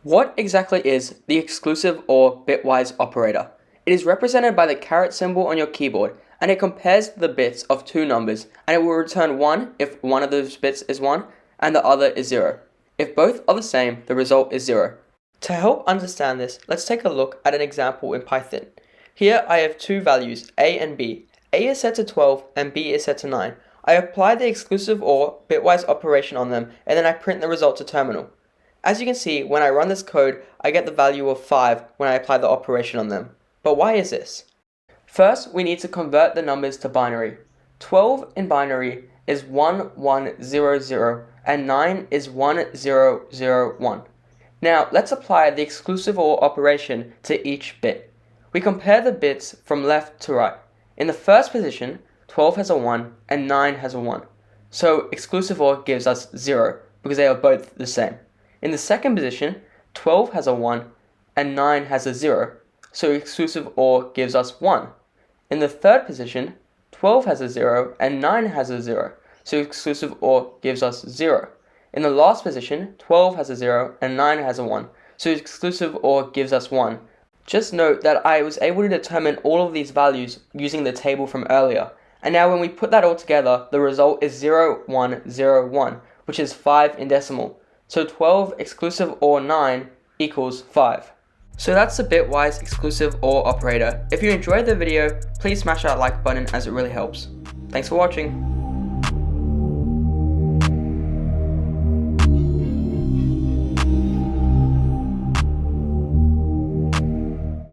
What exactly is the exclusive OR bitwise operator? It is represented by the caret symbol on your keyboard, and it compares the bits of two numbers, and it will return 1 if one of those bits is 1 and the other is 0. If both are the same, the result is 0. To help understand this, let's take a look at an example in Python. Here I have two values, a and b. A is set to 12 and b is set to 9. I apply the exclusive OR bitwise operation on them, and then I print the result to terminal. As you can see, when I run this code, I get the value of 5 when I apply the operation on them. But why is this? First, we need to convert the numbers to binary. 12 in binary is 1100 and 9 is 1001. Now, let's apply the exclusive OR operation to each bit. We compare the bits from left to right. In the first position, 12 has a 1 and 9 has a 1. So exclusive OR gives us 0 because they are both the same. In the second position, 12 has a 1 and 9 has a 0, so exclusive OR gives us 1. In the third position, 12 has a 0 and 9 has a 0, so exclusive OR gives us 0. In the last position, 12 has a 0 and 9 has a 1, so exclusive OR gives us 1. Just note that I was able to determine all of these values using the table from earlier, and now when we put that all together, the result is 0101, which is 5 in decimal. So 12 exclusive OR 9 equals 5. So that's the bitwise exclusive OR operator. If you enjoyed the video, please smash that like button as it really helps. Thanks for watching.